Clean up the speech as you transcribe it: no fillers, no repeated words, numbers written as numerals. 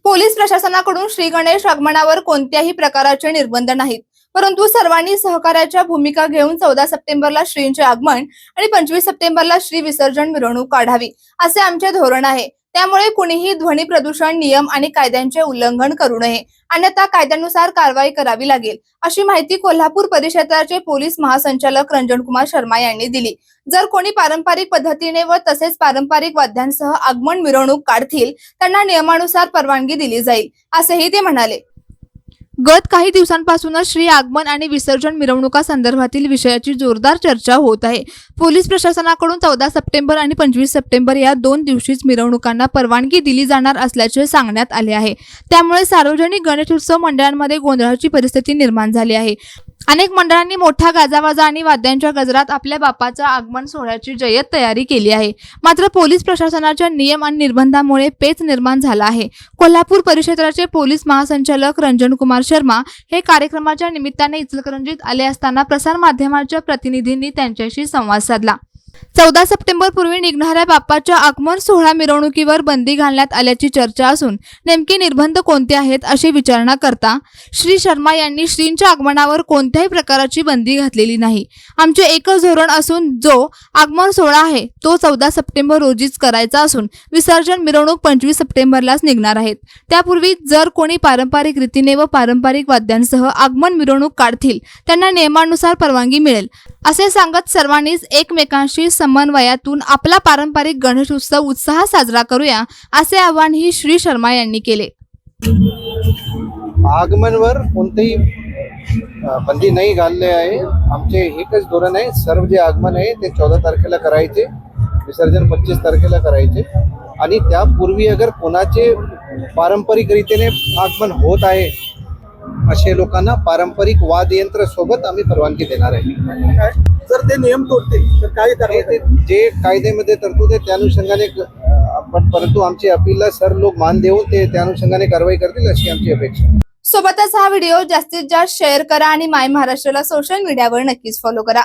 Police प्रशासनाकडून श्री गणेश आगमनावर कोणत्याही प्रकारचे निर्बंध नाहीत, परंतु सर्वांनी सहकार्याच्या भूमिका घेऊन 14 सप्टेंबरला श्रींचे आगमन आणि 25 सप्टेंबरला श्री विसर्जन मिरवणूक काढावी असे आमचे धोरण आहे। त्यामुळे कुणीही ध्वनी प्रदूषण नियम आणि कायद्यांचे उल्लंघन करू नये, अन्यथा कायद्यानुसार कारवाई करावी लागेल, अशी माहिती कोल्हापूर परिक्षेत्राचे पोलीस महासंचालक रंजन कुमार शर्मा यांनी दिली। जर कोणी पारंपरिक पद्धतीने व तसेच पारंपरिक वाद्यांसह आगमन मिरवणूक काढतील त्यांना नियमानुसार परवानगी दिली जाईल, असेही ते म्हणाले। गत काही दिवसांपासूनच श्री आगमन आणि विसर्जन मिरवणुका संदर्भातील विषयाची जोरदार चर्चा होत आहे। पोलीस प्रशासनाकडून 14 सप्टेंबर आणि 25 सप्टेंबर या 2 दिवशीच मिरवणुकांना परवानगी दिली जाणार असल्याचे सांगण्यात आले आहे। त्यामुळे सार्वजनिक गणेशोत्सव मंडळांमध्ये गोंधळाची परिस्थिती निर्माण झाली आहे। अनेक मंडळांनी मोठ्या गाजावाजा आणि वाद्यांच्या गजरात आपल्या बाप्पाच्या आगमन सोहळ्याची जय्यत तयारी केली आहे। मात्र पोलीस प्रशासनाच्या नियम आणि निर्बंधामुळे पेच निर्माण झाला आहे। कोल्हापूर परिक्षेत्राचे पोलीस महासंचालक रंजन कुमार शर्मा हे कार्यक्रमाच्या निमित्ताने इचलकरंजीत आले असताना प्रसार माध्यमांच्या प्रतिनिधींनी त्यांच्याशी संवाद साधला। 14 सप्टेंबर पूर्वी निघणाऱ्या बाप्पाच्या आगमन सोहळा मिरवणुकीवर बंदी घालण्यात आल्याची चर्चा असून नेमके निर्बंध कोणते आहेत अशी विचारणा करता श्री शर्मा यांनी श्रींच्या आगमनावर कोणत्याही प्रकारची बंदी घातलेली नाही। आमचे एकच धोरण असून जो आगमन सोहळा आहे तो 14 सप्टेंबर रोजीच करायचा असून विसर्जन मिरवणूक 25 सप्टेंबरलाच निघणार आहेत। त्यापूर्वी जर कोणी पारंपरिक रीतीने व पारंपरिक वाद्यांसह आगमन मिरवणूक काढतील त्यांना नियमानुसार परवानगी मिळेल, असे सांगत सर्वांनीच एकमेकांशी समन्वयातून आपला पारंपरिक गणेशोत्सव उत्साहात साजरा करूया, असे आवाहनही श्री शर्मा यांनी केले। आगमनवर कोणतेही बंदी नाही घालले आहे। आमचे एकच धोरण आहे, सर्व जे आगमन आहे ते 14 तारखेला करायचे, विसर्जन 25 तारखेला करायचे आणि त्यापूर्वी अगर कोणाचे पारंपरिक रीतीने आगमन होत आहे असे लोकांना पारंपरिक वाद्ययंत्र सोबत आम्ही परवानगी देणार आहे। जर ते नियम तोडतील तर काय कारवाई? जे कायद्यामध्ये तरतूद आहे त्या अनुषंगाने परंतु आमची अपीलला सर्व लोक मान देऊन ते त्या अनुषंगाने कारवाई करतील अशी आमची अपेक्षा। सोबतच हा व्हिडिओ जास्तीत जास्त शेअर करा आणि माय महाराष्ट्राला सोशल मीडियावर नक्कीच फॉलो करा।